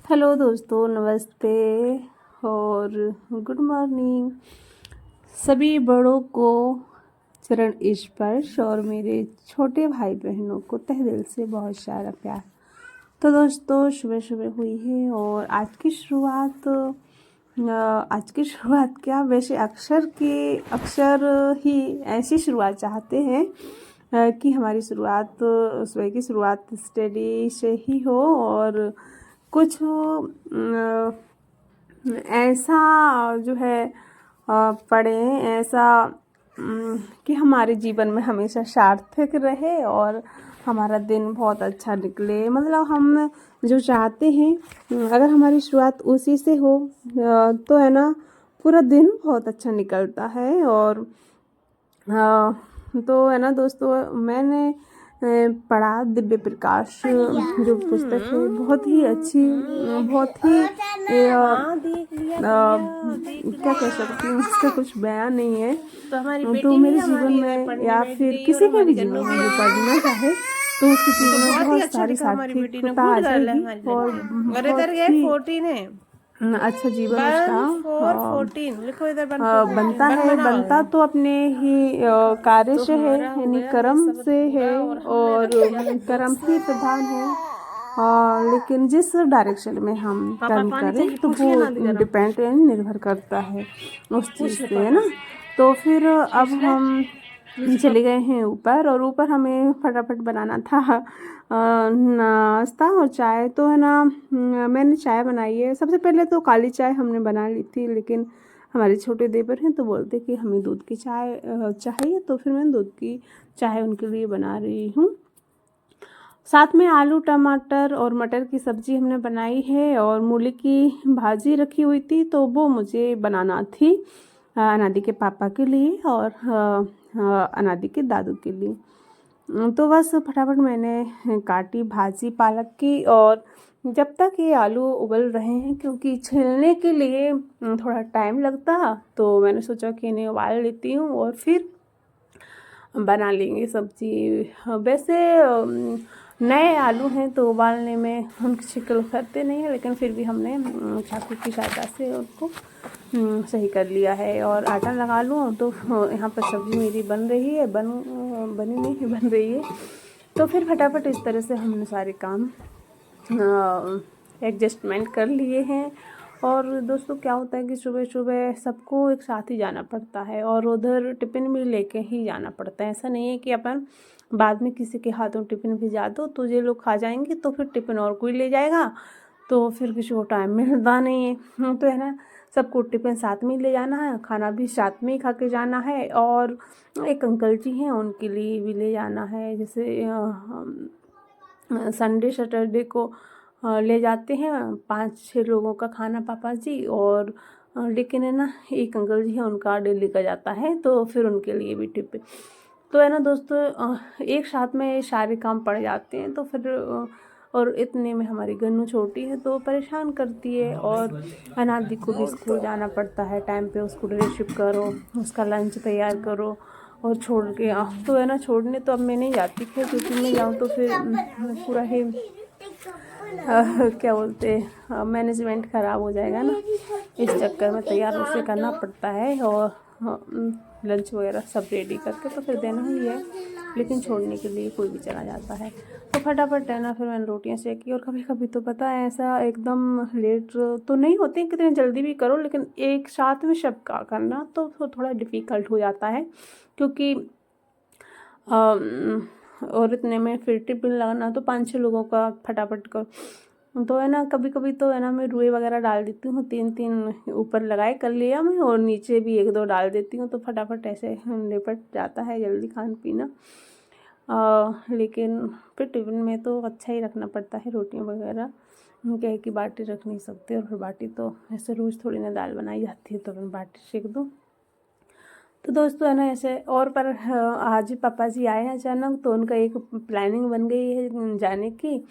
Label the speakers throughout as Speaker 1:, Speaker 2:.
Speaker 1: Hello दोस्तों, नमस्ते और गुड मॉर्निंग। सभी बड़ों को चरण स्पर्श और मेरे छोटे भाई बहनों को तहे दिल से बहुत सारा प्यार। तो दोस्तों, सुबह सुबह हुई है और आज की शुरुआत क्या, वैसे अक्सर ही ऐसी शुरुआत चाहते हैं कि हमारी शुरुआत सुबह की शुरुआत स्टडी से ही हो और कुछ ऐसा जो है पढ़ें, ऐसा कि हमारे जीवन में हमेशा सार्थक रहे और हमारा दिन बहुत अच्छा निकले। मतलब हम जो चाहते हैं, अगर हमारी शुरुआत उसी से हो तो है ना, पूरा दिन बहुत अच्छा निकलता है। और तो है ना दोस्तों, मैंने पढ़ा दिव्य प्रकाश जो पुस्तक है, बहुत ही अच्छी, बहुत ही क्या कह सकती हूँ, इसका कुछ बयान नहीं है। तो मेरे जीवन में या फिर किसी के भी जीवन में जो पढ़ना चाहे तो उसके जीवन में बहुत सारी सार्थकता आ जाएगी और बहुत ही अच्छा जीवन उसका बनता तो अपने ही कार्य से है, यानी कर्म से है और कर्म ही प्रधान है। लेकिन जिस डायरेक्शन में हम कर्म करें तो वो डिपेंड निर्भर करता है उस चीज़ से, है ना। तो फिर अब हम चले गए हैं ऊपर और ऊपर हमें फटाफट बनाना था नाश्ता और चाय। तो है ना, मैंने चाय बनाई है। सबसे पहले तो काली चाय हमने बना ली थी, लेकिन हमारे छोटे देवर हैं तो बोलते कि हमें दूध की चाय चाहिए, तो फिर मैं दूध की चाय उनके लिए बना रही हूँ। साथ में आलू टमाटर और मटर की सब्जी हमने बनाई है और मूली की भाजी रखी हुई थी, तो वो मुझे बनाना थी अनादि के पापा के लिए और अनादि के दादू के लिए। तो बस फटाफट मैंने काटी भाजी पालक की। और जब तक ये आलू उबल रहे हैं, क्योंकि छीलने के लिए थोड़ा टाइम लगता, तो मैंने सोचा कि इन्हें उबाल लेती हूँ और फिर बना लेंगे सब्जी। वैसे नए आलू हैं तो उबालने में उनकी शिकल उतरते नहीं है, लेकिन फिर भी हमने चाकू की सहायता से उनको सही कर लिया है। और आटा लगा लूँ तो यहाँ पर सब्ज़ी मेरी बन रही है, बनी नहीं है, बन रही है। तो फिर फटाफट इस तरह से हमने सारे काम एडजस्टमेंट कर लिए हैं। और दोस्तों, क्या होता है कि सुबह सुबह सबको एक साथ ही जाना पड़ता है और उधर टिफ़िन भी लेके ही जाना पड़ता है। ऐसा नहीं है कि अपन बाद में किसी के हाथों टिफ़िन भिजा दो तो ये लोग खा जाएंगे, तो फिर टिफ़िन और कोई ले जाएगा, तो फिर किसी को टाइम मिलता नहीं है। तो है ना, सबको टिफ़िन साथ में ही ले जाना है, खाना भी साथ में ही खा के जाना है। और एक अंकल जी हैं, उनके लिए भी ले जाना है। जैसे संडे सैटरडे को ले जाते हैं 5-6 लोगों का खाना पापा जी। और लेकिन है ना, एक अंकल जी हैं, उनका डेली का जाता है, तो फिर उनके लिए भी टिफ़िन। तो है ना दोस्तों, एक साथ में सारे काम पड़ जाते हैं। तो फिर और इतने में हमारी गन्नू छोटी है तो परेशान करती है, और अनादि को भी स्कूल जाना पड़ता है टाइम पे। उसको रिसीव करो, उसका लंच तैयार करो और छोड़ के आओ। तो है ना, छोड़ने तो अब मैं नहीं जाती थी, क्योंकि मैं जाऊँ तो फिर पूरा ही क्या बोलते मैनेजमेंट ख़राब हो जाएगा ना। इस चक्कर में तैयार उसे करना पड़ता है और लंच वगैरह सब रेडी करके तो फिर देना ही है। लेकिन छोड़ने के लिए कोई भी चला जाता है, तो फटाफट है ना, फिर मैंने रोटियां सेकी। और कभी कभी तो पता है, ऐसा एकदम लेट तो नहीं होते, कितने जल्दी भी करो, लेकिन एक साथ में सब का करना तो थोड़ा डिफ़िकल्ट हो जाता है, क्योंकि और इतने में फिर टिफिन लगाना तो 5-6 लोगों का फटाफट कर। तो है ना, कभी कभी तो है ना, मैं रुई वगैरह डाल देती हूँ, 3-3 ऊपर लगाए कर लिया मैं, और नीचे भी 1-2 डाल देती हूँ, तो फटाफट ऐसे निपट जाता है जल्दी खाना पीना। लेकिन फिर टिफिन में तो अच्छा ही रखना पड़ता है रोटियाँ वगैरह, क्या है कि बाटी रख नहीं सकते, और फिर बाटी तो ऐसे रोज़ थोड़ी ना दाल बनाई जाती है, तो मैं बाटी सेक दूँ। तो दोस्तों है ना, ऐसे और पर आज पापा जी आए हैं अचानक, तो उनका एक प्लानिंग बन गई है जाने की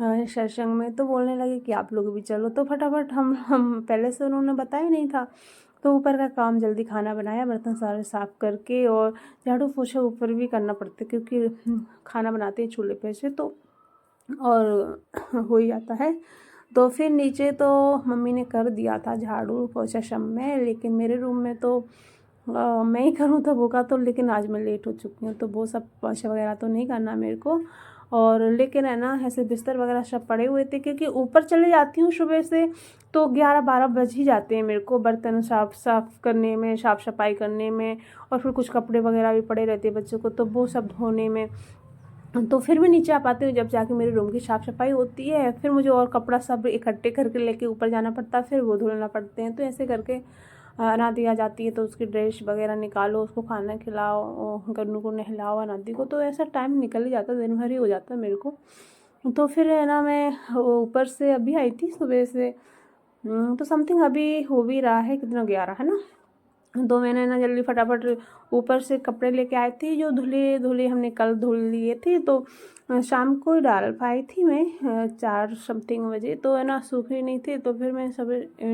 Speaker 1: सत्संग में। तो बोलने लगे कि आप लोग भी चलो। तो फटाफट हम पहले से उन्होंने बताया नहीं था, तो ऊपर का काम जल्दी खाना बनाया, बर्तन सारे साफ़ करके, और झाड़ू पोछा ऊपर भी करना पड़ता है, क्योंकि खाना बनाते हैं चूल्हे पे से, तो और हो ही जाता है। तो फिर नीचे तो मम्मी ने कर दिया था झाड़ू पोछा सब में, लेकिन मेरे रूम में तो मैं ही करूँ तब होगा तो, लेकिन आज मैं लेट हो चुकी हूँ तो वो सब पोछा वगैरह तो नहीं करना मेरे को। और लेकिन है ना ऐसे बिस्तर वगैरह सब पड़े हुए थे, क्योंकि ऊपर चले जाती हूँ सुबह से तो 11-12 बज ही जाते हैं मेरे को बर्तन साफ़ करने में, साफ़ सफाई करने में, और फिर कुछ कपड़े वगैरह भी पड़े रहते हैं बच्चों को तो वो सब धोने में। तो फिर मैं नीचे आ पाती हूँ जब जाके मेरे रूम की साफ़ सफाई होती है, फिर मुझे और कपड़ा सब इकट्ठे करके लेके ऊपर जाना पड़ता है, फिर वो धुलना पड़ते हैं। तो ऐसे करके अनादी आ जाती है तो उसकी ड्रेस वगैरह निकालो, उसको खाना खिलाओ, गन्नू को नहलाओ अनादी को, तो ऐसा टाइम निकल ही जाता है, दिन भर ही हो जाता है मेरे को। तो फिर है ना मैं ऊपर से अभी आई थी सुबह से, तो समथिंग अभी हो भी रहा है कितना 11 है ना। तो मैंने ना जल्दी फटाफट ऊपर से कपड़े लेके आई थी, जो धुले हमने कल धुल लिए थे, तो शाम को ही डाल पाई थी मैं 4 समथिंग बजे, तो है ना सूखे नहीं थे। तो फिर मैं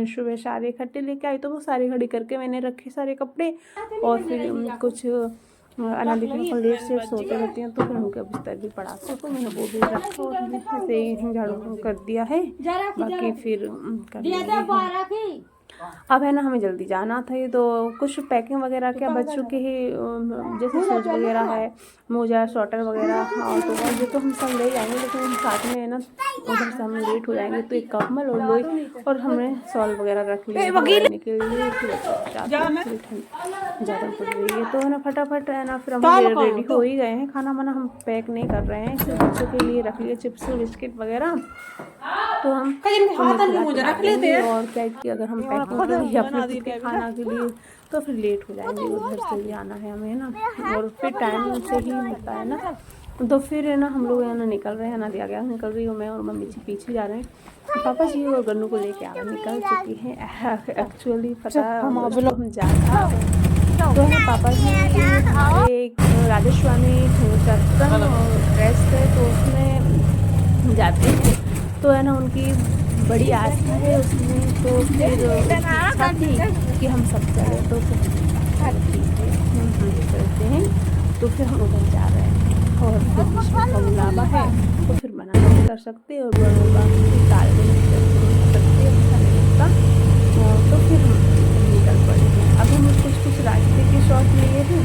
Speaker 1: सुबह सारे इकट्ठे लेके आई, तो वो सारी घड़ी करके मैंने रखे सारे कपड़े, और फिर कुछ अनादी को लेट से सोते रहती हैं तो फिर उनका बिस्तर भी पड़ा था, तो मैंने वो भी रखा और ऐसे ही झाड़ू कर दिया है, बाकी फिर कर दिया। अब है ना हमें जल्दी जाना था, तो कुछ पैकिंग वगैरह क्या बच्चों के ही जैसे शूज वगैरह है, मोजा स्वेटर वगैरह, और तो ये तो हम सब ले जाएंगे, लेकिन हम साथ में है ना उधर से हम लेट हो जाएंगे, तो एक कम्बल और लोई और हमने शॉल वगैरह रख लिया लेने के लिए, ज़्यादा पड़ रही है। तो है ना फटाफट है ना फिर हम रेडी हो ही गए हैं, खाना वाना हम पैक नहीं कर रहे हैं, सिर्फ बच्चों के लिए रख लिए चिप्स बिस्किट वगैरह, तो हम रख लेते हैं। और क्या कि अगर हम पैकिंग करेंगे अपने के खाना के लिए तो फिर लेट हो जाएंगे, उधर से भी आना है हमें ना, और फिर टाइम से ही होता है ना। तो फिर है ना हम लोग यहाँ ना निकल रहे हैं, ना दिया गया निकल रही हूँ मैं और मम्मी जी पीछे जा रहे हैं। पापा जी और गन्नू को लेके आगे निकल चुकी हैं एक्चुअली, पता हम जा तो है पापा जी हमारे राजेश्वामी सत्संग रेस्ट है तो उसमें जाते हैं, तो है ना उनकी बड़ी आस्था है उसमें, तो फिर इच्छा थी कि हम सब चले, तो फिर ठीक है हम चलते हैं, तो फिर हम उधर जा रहे हैं। और फिर का बुलावा है तो फिर मना नहीं कर सकते, और बड़ों का टाल भी नहीं कर सकते, अच्छा नहीं लगता, तो फिर हम निकल पड़े हैं। अब हम कुछ रास्ते के शॉट लिए हैं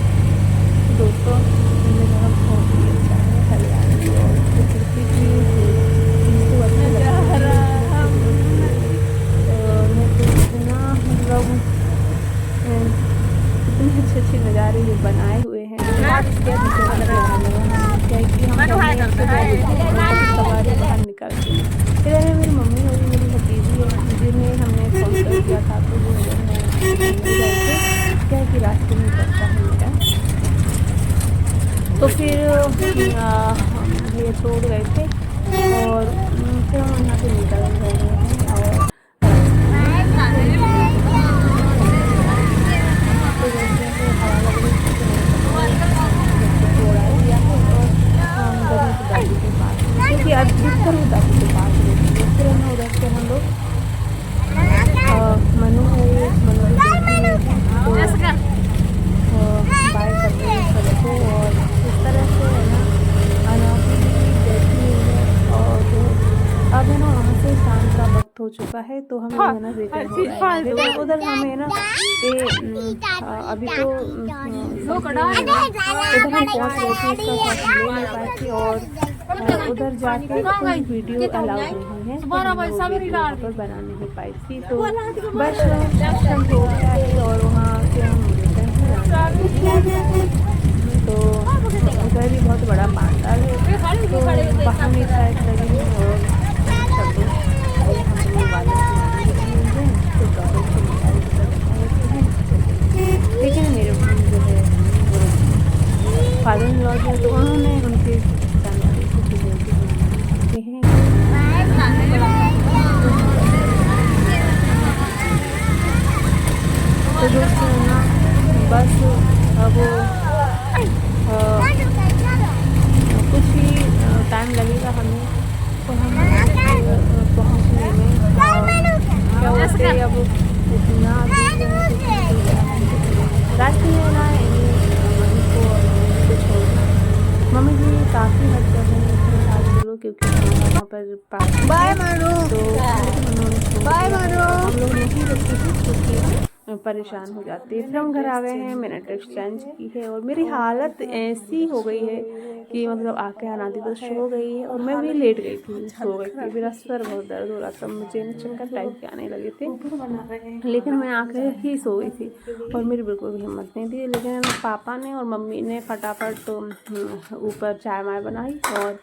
Speaker 1: दोस्तों, हमने बहुत बहुत ही अच्छा है हरियाली और प्रकृति की इतने अच्छे नज़ारे जो बनाए हुए हैं, सवारी बाहर निकल के फिर है मेरी मम्मी और मेरी भतीजी है जिन्हें हमने फोन कर दिया था, तो वो क्या कि रास्ते में पड़ता है मेरा, तो फिर ये छोड़ गए थे और फिर हम यहाँ से निकल गए हैं। और दादी के पास, क्योंकि अधिकतर वो दादी के पास रहती है, फिर हम उधर से हम लोग मनु है मनु तो बाय करते हैं सबको, और इस तरह से है ना अनादी बैठी हुई है। और अब है ना वहाँ से शाम का वक्त हो चुका है, तो हम है ना रिटर्न हो रहे हैं। उधर हमें ना अभी तो उधर हम पहुँच गए थे, इसका ले नहीं पाई थी, और उधर जाके कोई वीडियो अलाउ नहीं है, तो बना नहीं पाई थी, तो बस हम हो गया है और वहाँ से हम तो उधर भी बहुत बड़ा पांडाल है, तो वहाँ में शायद लगी और लेकिन मेरे जो है फादर इन लॉ है, तो उन्होंने उनके जानकारी को बोलते हैं तो दोस्तों ना बस अब कुछ ही टाइम लगेगा हमें, तो हम पहुँचने में क्या होते हैं अब इतना रास्ते में ना मम्मी को और मम्मी को छोड़ना, मम्मी जी काफ़ी हद कर रहे हैं अपने साथ, क्योंकि वहाँ पर तो परेशान हो जाती है। फिर हम घर आ गए हैं, मैंने ड्रेस चेंज की है और मेरी हालत ऐसी हो गई है कि मतलब आके अनादि तो सो गई है और मैं भी लेट गई थी, सो गई थी। मेरा सर बहुत दर्द हो रहा था, मुझे चक्कर टाइप के आने लगे थे, लेकिन मैं आके ही सो गई थी और मेरी बिल्कुल भी हिम्मत नहीं थी। लेकिन पापा ने और मम्मी ने फटाफट तो ऊपर चाय वाय बनाई और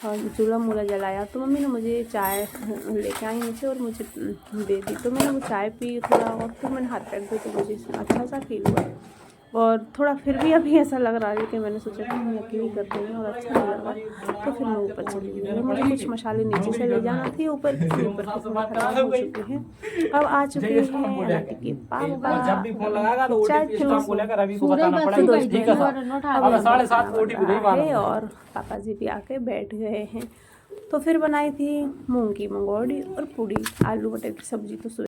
Speaker 1: चूल्हा मूल्हा जलाया। तो मम्मी ने मुझे चाय लेके आई नीचे और मुझे दे दी। तो मैंने वो चाय पी थोड़ा और फिर मैंने हाथ पैर धोए, तो मुझे अच्छा सा फील हुआ और थोड़ा फिर भी अभी ऐसा लग रहा है कि मैंने सोचा कि मैं अकेली कर रही हूँ और अच्छा नहीं लग रहा। तो फिर मैं ऊपर चली गई। मुझे कुछ मसाले नीचे से ले जाना थी ऊपर के थोड़ा खराब हो चुके हैं। अब आ चुके हैं अनाटी के पापा, है और पापा जी भी आके बैठ गए हैं। तो फिर बनाई थी मूंग की मंगोड़ी और पूड़ी, आलू मटर की सब्जी। तो